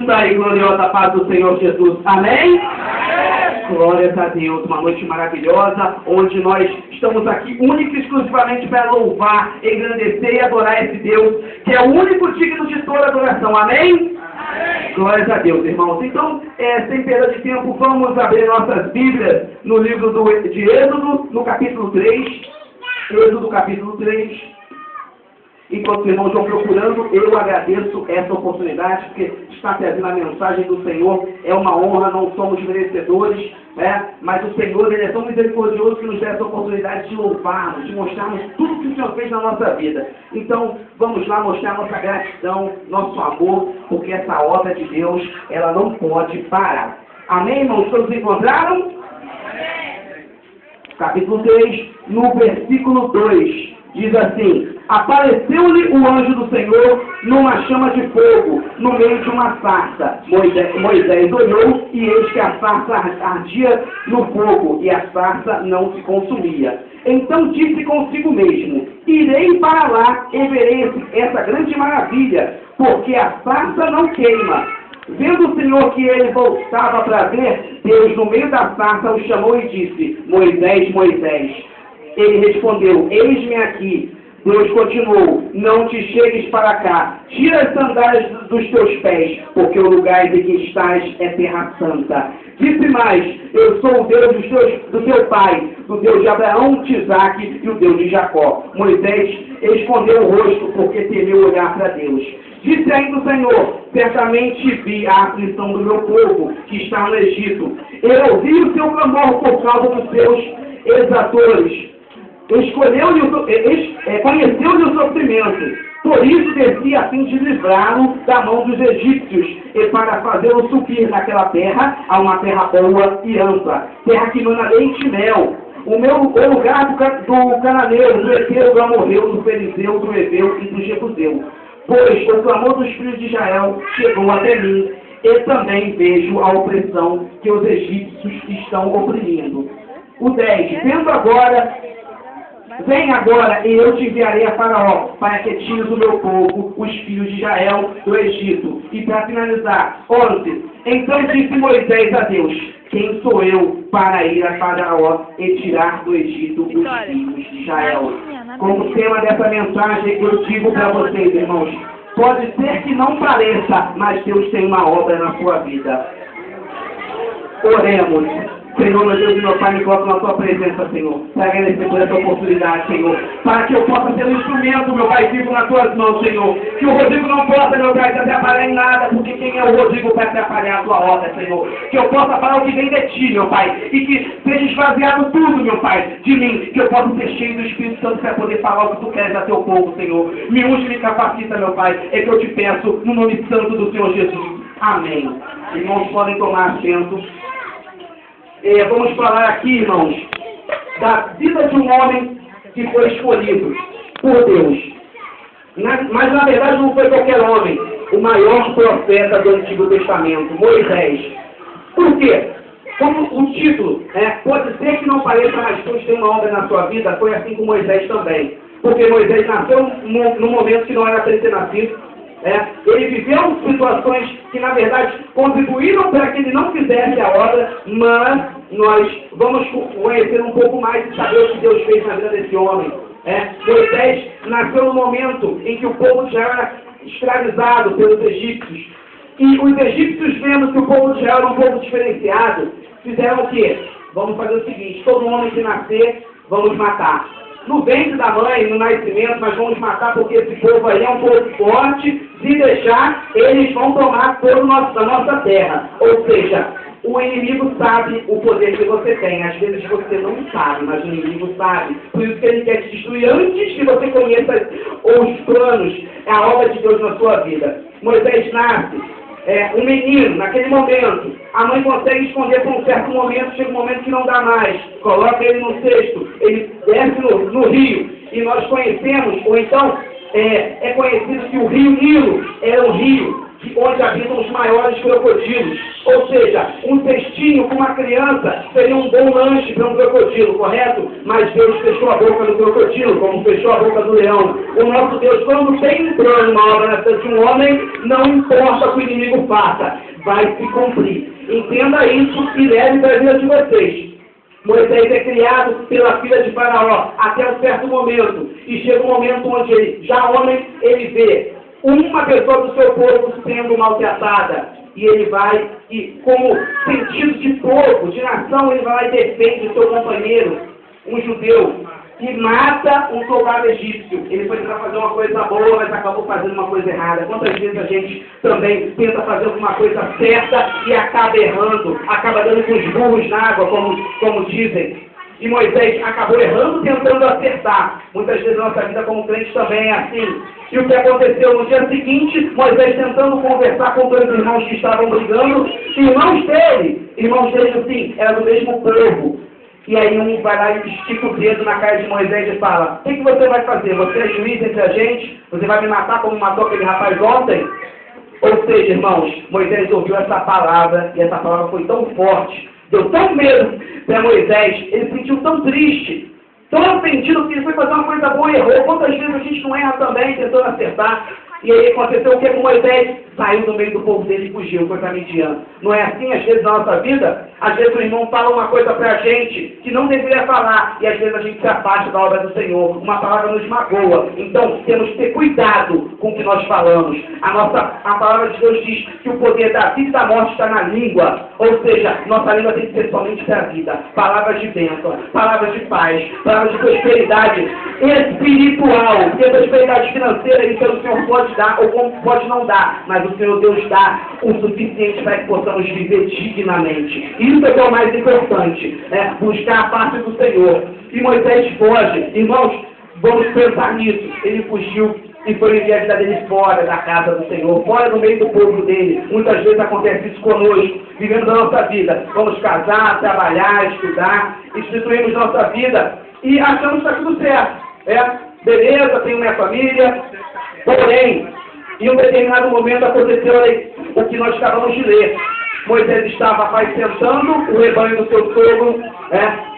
E gloriosa paz do Senhor Jesus. Amém? Glórias a Deus, uma noite maravilhosa, onde nós estamos aqui única e exclusivamente para louvar, engrandecer e adorar esse Deus, que é o único digno de toda adoração. Amém? Glórias a Deus, irmãos. Então, sem perda de tempo, vamos abrir nossas Bíblias no livro de Êxodo, no capítulo 3. Êxodo, capítulo 3. Enquanto os irmãos vão procurando, eu agradeço essa oportunidade, porque está trazendo a mensagem do Senhor. É uma honra, não somos merecedores, mas o Senhor, Ele é tão misericordioso que nos dá essa oportunidade de louvarmos, de mostrarmos tudo que o Senhor fez na nossa vida. Então, vamos lá mostrar nossa gratidão, nosso amor, porque essa obra de Deus, ela não pode parar. Amém, irmãos? Todos encontraram? Amém. Capítulo 3, no versículo 2, diz assim: apareceu-lhe o anjo do Senhor numa chama de fogo, no meio de uma sarça. Moisés olhou, e eis que a sarça ardia no fogo, e a sarça não se consumia. Então disse consigo mesmo: irei para lá e verei essa grande maravilha, porque a sarça não queima. Vendo o Senhor que ele voltava para ver, Deus no meio da sarça o chamou e disse: Moisés, Moisés. Ele respondeu: eis-me aqui. Deus continuou: não te chegues para cá, tira as sandálias dos teus pés, porque o lugar em que estás é terra santa. Disse mais: eu sou o Deus do teu pai, do Deus de Abraão, de Isaque e o Deus de Jacó. Moisés escondeu o rosto, porque temeu olhar para Deus. Disse ainda o Senhor: certamente vi a aflição do meu povo, que está no Egito. Eu ouvi o seu clamor por causa dos seus exatores. Conheceu-lhe o sofrimento, por isso descia a fim de livrá-lo da mão dos egípcios, e para fazê-lo subir naquela terra, a uma terra boa e ampla, terra que mana leite e mel. O lugar do cananeu, do heteu, do amorreu, do ferizeu, do heveu e do jebuseu. Pois o clamor dos filhos de Israel chegou até mim, e também vejo a opressão que os egípcios estão oprimindo. O 10. Vem agora, e eu te enviarei a Faraó, para que tires o meu povo, os filhos de Israel, do Egito. E para finalizar, 11. Então disse Moisés a Deus: quem sou eu para ir a Faraó e tirar do Egito os filhos de Israel? Como tema dessa mensagem, eu digo para vocês, irmãos, pode ser que não pareça, mas Deus tem uma obra na sua vida. Oremos. Senhor, meu Deus e meu Pai, me coloco na tua presença, Senhor, para agradecer por essa oportunidade, Senhor, para que eu possa ser um instrumento, meu Pai, vivo nas tuas mãos, Senhor, que o Rodrigo não possa, meu Pai, te atrapalhar em nada, porque quem é o Rodrigo para atrapalhar a tua obra, Senhor, que eu possa falar o que vem de ti, meu Pai, e que seja esvaziado tudo, meu Pai, de mim, que eu possa ser cheio do Espírito Santo para poder falar o que tu queres a teu povo, Senhor. Me unge, me capacita, meu Pai, é que eu te peço no nome santo do Senhor Jesus. Amém. Irmãos, podem tomar assento. Vamos falar aqui, irmãos, da vida de um homem que foi escolhido por Deus. Mas, na verdade, não foi qualquer homem. O maior profeta do Antigo Testamento, Moisés. Por quê? Como o título, pode ser que não pareça, mas Deus tem uma obra na sua vida, foi assim com Moisés também. Porque Moisés nasceu num momento que não era para ele ter nascido. Ele viveu situações que, na verdade, contribuíram para que ele não fizesse a obra, mas nós vamos conhecer um pouco mais e saber o que Deus fez na vida desse homem. Moisés nasceu no momento em que o povo já era escravizado pelos egípcios. E os egípcios, vendo que o povo de Israel era um povo diferenciado, fizeram o quê? Vamos fazer o seguinte: todo homem que nascer, vamos matar. No ventre da mãe, no nascimento, nós vamos matar, porque esse povo aí é um povo forte. Se deixar, eles vão tomar toda a nossa terra. Ou seja, o inimigo sabe o poder que você tem. Às vezes você não sabe, mas o inimigo sabe. Por isso que ele quer te destruir antes que você conheça os planos, a obra de Deus na sua vida. Moisés nasce. Um menino, naquele momento, a mãe consegue esconder por um certo momento, chega um momento que não dá mais, coloca ele no cesto, ele desce no rio, e nós conhecemos, ou então é conhecido que o rio Nilo era um rio onde habitam os maiores crocodilos. Ou seja, um cestinho com uma criança seria um bom lanche para um crocodilo, correto? Mas Deus fechou a boca do crocodilo, como fechou a boca do leão. O nosso Deus, quando tem um plano, uma obra na vida de um homem, não importa o que o inimigo faça, vai se cumprir. Entenda isso e leve para a vida de vocês. Moisés é criado pela filha de Faraó até um certo momento. E chega um momento onde ele, já homem, ele vê uma pessoa do seu povo sendo maltratada. E ele vai, e como sentido de povo, de nação, ele vai lá e defende o seu companheiro, um judeu, e mata um soldado egípcio. Ele foi tentar fazer uma coisa boa, mas acabou fazendo uma coisa errada. Quantas vezes a gente também tenta fazer alguma coisa certa e acaba errando, acaba dando com os burros na água, como dizem. E Moisés acabou errando, tentando acertar. Muitas vezes a nossa vida como crente também é assim. E o que aconteceu no dia seguinte, Moisés tentando conversar com dois irmãos que estavam brigando, irmãos dele, assim, eram do mesmo povo. E aí um vai lá e estica o dedo na cara de Moisés e fala: o que você vai fazer? Você é juiz entre a gente? Você vai me matar como matou aquele rapaz ontem? Ou seja, irmãos, Moisés ouviu essa palavra, e essa palavra foi tão forte, deu tão medo para Moisés, ele se sentiu tão triste, tão arrependido, que ele foi fazer uma coisa boa e errou. Quantas vezes a gente não erra também, tentando acertar? E aí aconteceu o que com Moisés? Saiu do meio do povo dele e fugiu, foi para Midian. Não é assim às vezes na nossa vida? Às vezes o irmão fala uma coisa para a gente que não deveria falar, e às vezes a gente se afasta da obra do Senhor. Uma palavra nos magoa. Então temos que ter cuidado com o que nós falamos. A palavra de Deus diz que o poder da vida e da morte está na língua. Ou seja, nossa língua tem que ser somente para a vida. Palavras de bênção, palavras de paz, palavras de prosperidade espiritual. Porque a prosperidade financeira isso o Senhor pode dar ou como pode não dar, mas o Senhor Deus dá o suficiente para que possamos viver dignamente. Isso é que é o mais importante, buscar a parte do Senhor. E Moisés foge. Irmãos, vamos pensar nisso. Ele fugiu e foi viver a vida dele fora da casa do Senhor, fora do meio do povo dele. Muitas vezes acontece isso conosco, vivendo a nossa vida. Vamos casar, trabalhar, estudar, instituímos nossa vida e achamos que está tudo certo. Beleza, tenho minha família. Porém, em um determinado momento aconteceu o que nós acabamos de ler. Moisés estava apacentando o rebanho do seu sogro,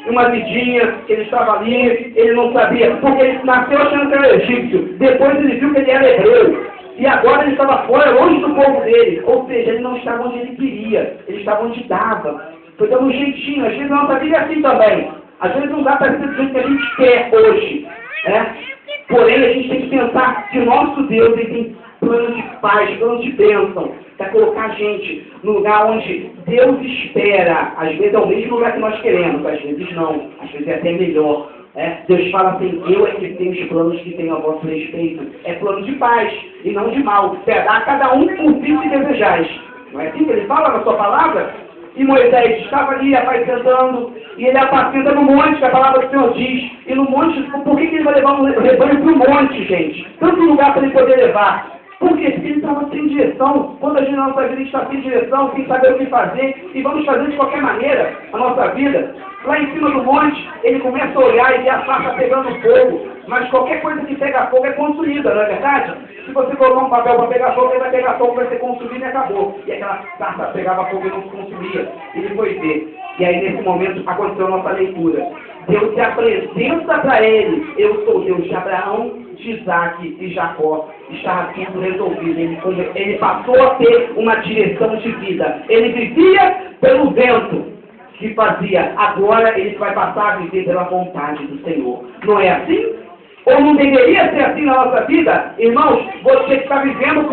uma vidinha, ele estava ali, ele não sabia, porque ele nasceu achando que era egípcio, depois ele viu que ele era hebreu, e agora ele estava fora, longe do povo dele, ou seja, ele não estava onde ele queria, ele estava onde dava, foi dando um jeitinho. Às vezes a nossa vida é assim também, às vezes não dá para ser do jeito que a gente quer hoje, porém a gente tem que pensar que o nosso Deus ele tem plano de paz, plano de bênção, para colocar a gente no lugar onde Deus espera. Às vezes é o mesmo lugar que nós queremos, às vezes não, às vezes é até melhor. Deus fala assim: eu é que tenho os planos que tenho a vosso respeito. É plano de paz e não de mal, para dar a cada um o fim que desejais. Não é assim que ele fala na sua palavra? E Moisés estava ali apacentando, e ele apacenta no monte, que a palavra do Senhor diz. E no monte, por que ele vai levar o rebanho para o monte, gente? Tanto lugar para ele poder levar. Porque ele estava sem direção. Quando a gente na nossa vida está sem direção, sem saber o que fazer, e vamos fazer de qualquer maneira a nossa vida, lá em cima do monte, ele começa a olhar e vê a sarça pegando fogo. Mas qualquer coisa que pega fogo é consumida, não é verdade? Se você colocar um papel para pegar fogo, ele vai pegar fogo, vai ser consumido e acabou. E aquela sarça pegava fogo e não se consumia. Ele foi ver. E aí nesse momento aconteceu a nossa leitura. Deus se apresenta para ele: eu sou Deus de Abraão, de Isaac e Jacó. Estava tudo resolvido. Ele passou a ter uma direção de vida. Ele vivia pelo vento que fazia. Agora ele vai passar a viver pela vontade do Senhor. Não é assim? Ou não deveria ser assim na nossa vida? Irmãos, você que está vivendo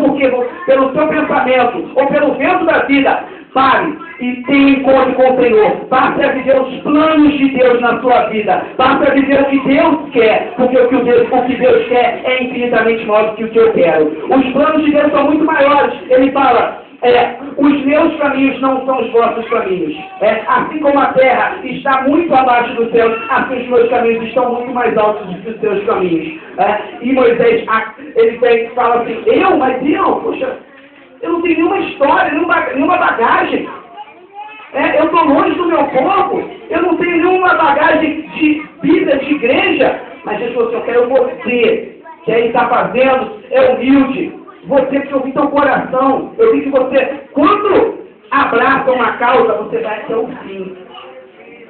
pelo seu pensamento ou pelo vento da vida, pare e tenha encontro com o Senhor. Passe a viver os planos de Deus na sua vida. Passe a viver o que Deus quer, porque o que Deus quer é infinitamente maior do que o que eu quero. Os planos de Deus são muito maiores. Ele fala: os meus caminhos não são os vossos caminhos. Assim como a terra está muito abaixo do céu, assim os meus caminhos estão muito mais altos do que os seus caminhos. E Moisés, ele fala assim: poxa, eu não tenho nenhuma história, nenhuma bagagem. Eu estou longe do meu povo, eu não tenho nenhuma bagagem de vida, de igreja. Mas Jesus falou assim: eu quero você, que aí está fazendo, é humilde. você precisa ouvir teu coração. Eu vi que você, quando abraça uma causa, você vai até o fim.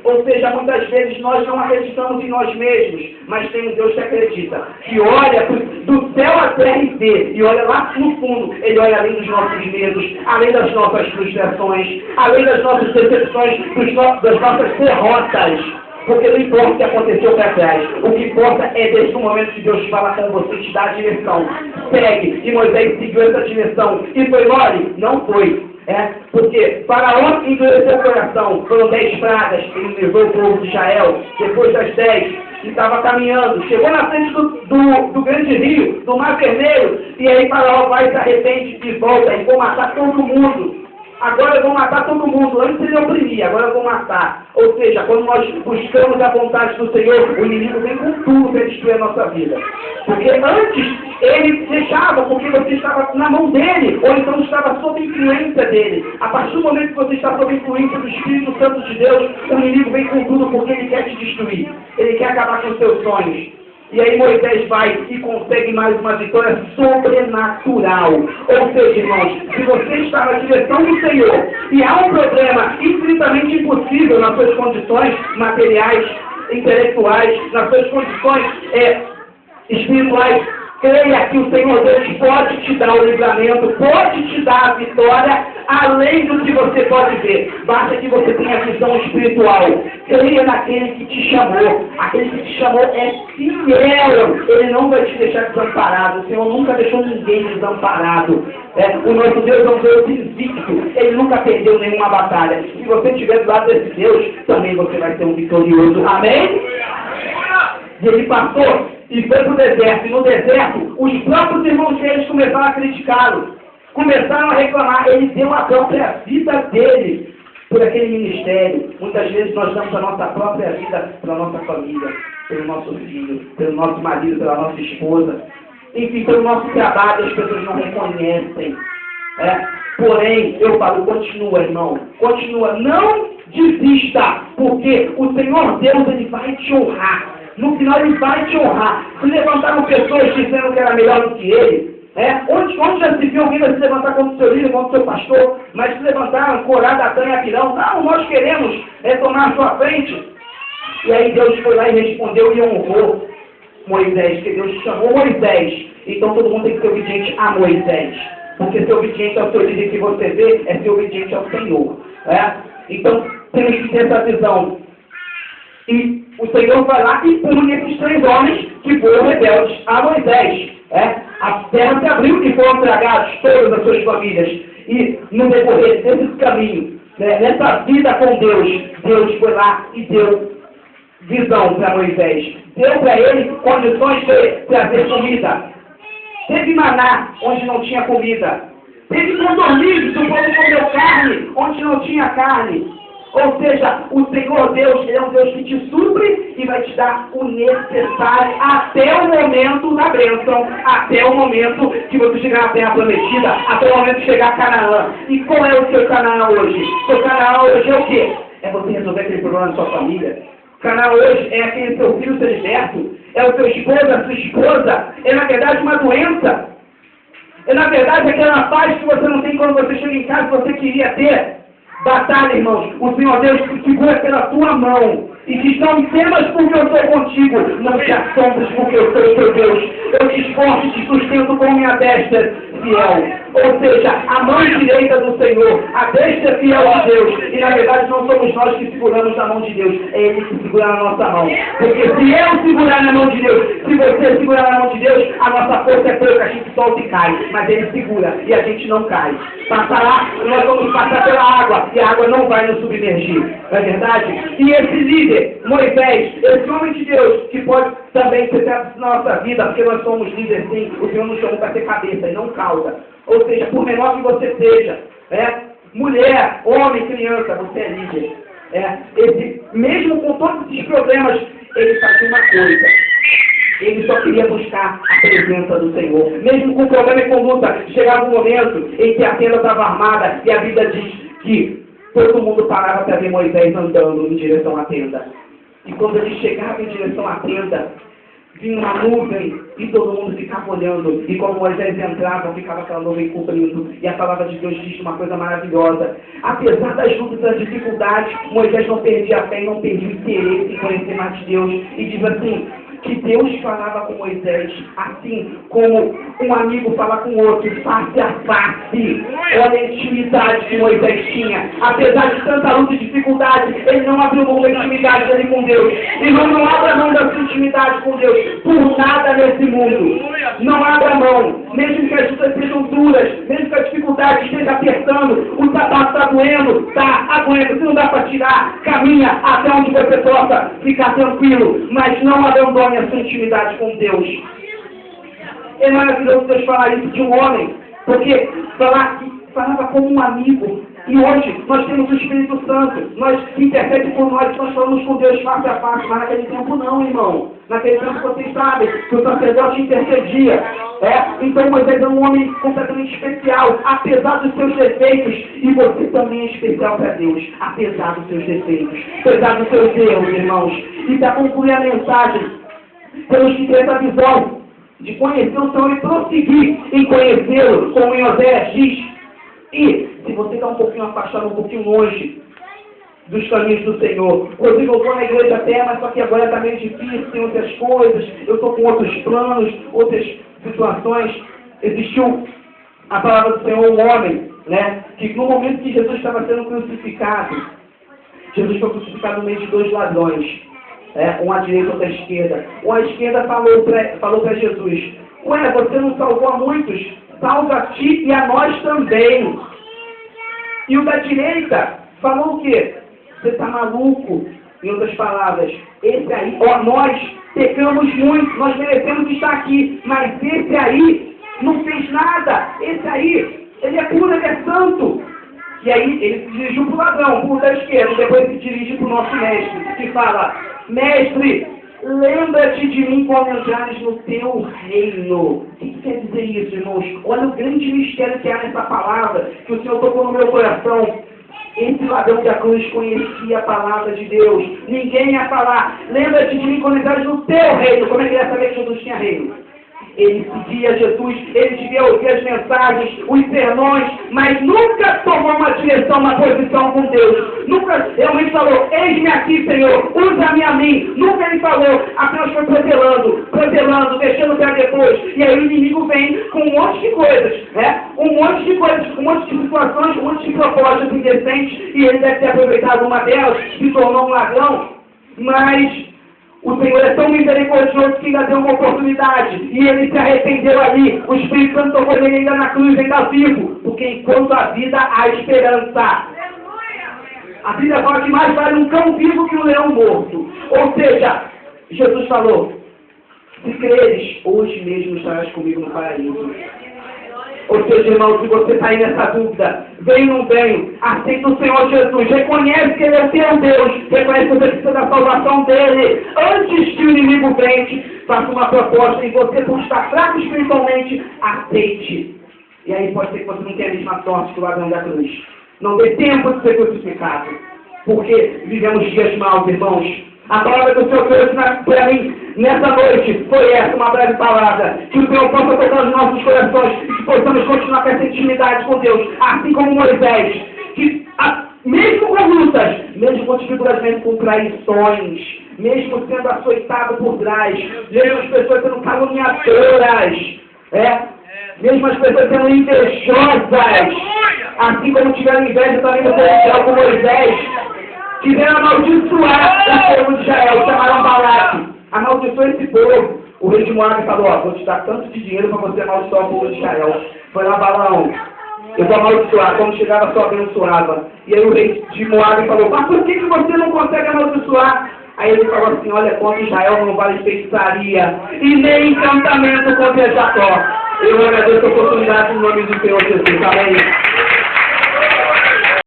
Ou seja, muitas vezes nós não acreditamos em nós mesmos, mas tem um Deus que acredita, que olha do céu à terra e vê, e olha lá no fundo, Ele olha além dos nossos medos, além das nossas frustrações, além das nossas decepções, das nossas derrotas. Porque não importa o que aconteceu para trás, o que importa é desde o momento que Deus fala com você, te dá a direção. Segue, e Moisés seguiu essa direção. E foi mole? Não foi. Porque Faraó endureceu o coração, foram 10 pragas, ele levou o povo de Israel, depois das 10, e estava caminhando, chegou na frente do grande rio, do Mar Vermelho, e aí Faraó vai, se arrepende e volta, e vou matar todo mundo. Agora eu vou matar todo mundo. Antes ele oprimia, agora eu vou matar. Ou seja, quando nós buscamos a vontade do Senhor, o inimigo vem com tudo para destruir a nossa vida. Porque antes ele deixava, porque você estava na mão dele, ou então estava sob influência dele. A partir do momento que você está sob influência do Espírito Santo de Deus, o inimigo vem com tudo porque ele quer te destruir. Ele quer acabar com os seus sonhos. E aí Moisés vai e consegue mais uma vitória sobrenatural. Ou seja, irmãos, se você está na direção do Senhor e há um problema infinitamente impossível nas suas condições materiais, intelectuais, nas suas condições espirituais, creia que o Senhor Deus pode te dar o livramento, pode te dar a vitória, além do que você pode ver. Basta que você tenha visão espiritual. Creia naquele que te chamou. Aquele que te chamou é fiel. Ele não vai te deixar desamparado. O Senhor nunca deixou ninguém desamparado. O nosso Deus é um Deus invicto. Ele nunca perdeu nenhuma batalha. Se você estiver do lado desse Deus, também você vai ser um vitorioso. Amém? E ele passou e foi para o deserto. E no deserto, os próprios irmãos deles começaram a criticá-lo. Começaram a reclamar. Ele deu a própria vida dele por aquele ministério. Muitas vezes nós damos a nossa própria vida pela nossa família, pelo nosso filho, pelo nosso marido, pela nossa esposa. Enfim, pelo nosso trabalho, as pessoas não reconhecem. Porém, eu falo, continua, irmão. Continua. Não desista, porque o Senhor Deus, Ele vai te honrar. No final ele vai te honrar. Se levantaram pessoas dizendo que era melhor do que ele, onde já se viu alguém vai se levantar contra o seu líder, contra o seu pastor, mas se levantaram, Corá, Datã e Abirão, não, nós queremos tomar a sua frente. E aí Deus foi lá e respondeu e honrou Moisés, que Deus chamou Moisés. Então todo mundo tem que ser obediente a Moisés, porque ser obediente ao seu líder que você vê é ser obediente ao Senhor. Então temos que ter essa visão. E o Senhor vai lá e pune esses 3 homens que foram rebeldes a Moisés. A terra se abriu e foram tragados todas as suas famílias. E no decorrer desse caminho, nessa vida com Deus, Deus foi lá e deu visão para Moisés. Deu para ele condições de trazer comida. Teve maná onde não tinha comida. Teve condomínios, o povo comeu carne onde não tinha carne. Ou seja, o Senhor Deus, Ele é um Deus que te supre e vai te dar o necessário até o momento da bênção, até o momento que você chegar na terra prometida, até o momento de chegar a Canaã. E qual é o seu Canaã hoje? O seu Canaã hoje é o quê? É você resolver aquele problema na sua família. Canaã hoje é aquele seu filho ser liberto, é o seu esposo, a sua esposa, é na verdade uma doença. É na verdade aquela paz que você não tem quando você chega em casa que você queria ter. Batalha, irmãos, o Senhor Deus te segura pela tua mão e diz, não temas porque eu sou contigo, não te assombres porque eu sou o teu Deus, eu te esforço e te sustento com minha destra fiel. Ou seja, a mão direita do Senhor, a destra fiel de Deus, e na verdade não somos nós que seguramos na mão de Deus, é Ele que segura na nossa mão. Porque se eu segurar na mão de Deus, se você segurar na mão de Deus, a nossa força é pouca, a gente solta e cai, mas Ele segura e a gente não cai. Passará, nós vamos passar pela água, e a água não vai nos submergir, não é verdade? E esse líder, Moisés, esse homem de Deus, que pode também ser certo na nossa vida, porque nós somos líderes sim, o Senhor nos chamou para ter cabeça e não cauda. Ou seja, por menor que você seja, mulher, homem, criança, você é líder. Mesmo com todos esses problemas, ele fazia uma coisa. Ele só queria buscar a presença do Senhor. Mesmo com problema e com luta, chegava um momento em que a tenda estava armada e a Bíblia diz que todo mundo parava para ver Moisés andando em direção à tenda. E quando ele chegava em direção à tenda, vinha uma nuvem e todo mundo ficava olhando. E quando Moisés entrava, ficava aquela nuvem cobrindo. E a palavra de Deus diz uma coisa maravilhosa. Apesar das lutas e das dificuldades, Moisés não perdia a fé e não perdia o interesse em conhecer mais Deus. E diz assim, que Deus falava com Moisés, assim como um amigo fala com o outro, face a face. Olha a intimidade que Moisés tinha. Apesar de tanta luta e dificuldade, ele não abriu mão da intimidade dele com Deus. E não abra mão da sua intimidade com Deus por nada nesse mundo. Não abra mão. Mesmo que as lutas sejam duras, mesmo que a dificuldade esteja apertando, o sapato está doendo, aguenta, se não dá para tirar, caminha até onde você possa ficar tranquilo, mas não abandone a sua intimidade com Deus. É maravilhoso Deus falar isso de um homem, porque falava como um amigo. E hoje nós temos o Espírito Santo, nós intercede por nós falamos com Deus face a face, mas naquele tempo não, irmão. Naquele tempo vocês sabem que o sacerdote intercedia. Então Moisés é um homem completamente especial, apesar dos seus defeitos, e você também é especial para Deus, apesar dos seus defeitos, apesar dos seus erros, irmãos. E para concluir a mensagem, temos que ter essa visão de conhecer o Senhor e prosseguir em conhecê-lo, como em Oséias diz. E se você está um pouquinho afastado, um pouquinho longe dos caminhos do Senhor, inclusive eu estou na igreja até, mas só que agora está meio difícil, tem outras coisas, eu estou com outros planos, outras situações. Existiu a palavra do Senhor, um homem, que no momento que Jesus estava sendo crucificado, Jesus foi crucificado no meio de dois ladrões, um à direita e outro à esquerda. O à esquerda falou para Jesus, ué, você não salvou a muitos? Salva a ti e a nós também. E o da direita falou o quê? Você está maluco? Em outras palavras, esse aí, nós pecamos muito, nós merecemos estar aqui, mas esse aí não fez nada. Esse aí, ele é puro, ele é santo. E aí ele se dirigiu para o ladrão, para o da esquerda, depois se dirige para o nosso mestre, que fala, mestre, lembra-te de mim quando entrares no teu reino. O que quer dizer isso, irmãos? Olha o grande mistério que há nessa palavra, que o Senhor tocou no meu coração. Esse ladrão da cruz conhecia a palavra de Deus. Ninguém ia falar, lembra-te de mim quando entrares no teu reino. Como é que ele ia saber que Jesus tinha reino? Ele seguia Jesus, ele devia ouvir as mensagens, os sermões, mas nunca tomou uma direção, uma posição com Deus. Nunca realmente falou, eis-me aqui, Senhor, usa-me a mim. Nunca ele falou, apenas foi protelando, deixando para depois. E aí o inimigo vem com um monte de coisas, um monte de situações, um monte de propostas indecentes, e ele deve ter aproveitado uma delas, se tornou um ladrão, mas o Senhor é tão misericordioso que ainda deu uma oportunidade. E ele se arrependeu ali. O Espírito Santo tocou ele ainda na cruz, ainda vivo. Porque enquanto há vida, há esperança. A Bíblia fala que mais vale um cão vivo que um leão morto. Ou seja, Jesus falou, se creres, hoje mesmo estarás comigo no paraíso. Ou seja, irmão, se você está aí nessa dúvida, venho ou não venho, aceita o Senhor Jesus, reconhece que Ele é o teu Deus, reconhece que você precisa da salvação dEle. Antes que o inimigo venha, faça uma proposta e você, por estar fraco espiritualmente, aceite. E aí pode ser que você não tenha a mesma sorte que o ladrão da cruz. Não dê tempo de ser crucificado, porque vivemos dias maus, irmãos. A palavra do Senhor trouxe para mim nessa noite foi essa, uma breve palavra. Que o Senhor possa tocar nos nossos corações e que possamos continuar com essa intimidade com Deus, assim como Moisés. Que, mesmo com lutas, mesmo com dificuldades, mesmo com traições, mesmo sendo açoitado por trás, mesmo as pessoas sendo caluniadoras, mesmo as pessoas sendo invejosas, assim como tiveram inveja também no povo com Moisés, quiseram amaldiçoar o povo de Israel, chamaram Balaque, amaldiçoou esse povo. O rei de Moabe falou, vou te dar tanto de dinheiro para você amaldiçoar o povo de Israel. Foi lá Balaão, eu vou amaldiçoar, quando chegava só abençoava. E aí o rei de Moabe falou, mas por que você não consegue amaldiçoar? Aí ele falou assim, olha, contra Israel não vale feitiçaria, e nem encantamento contra Jacó. Eu agradeço a oportunidade em nome do Senhor Jesus, amém.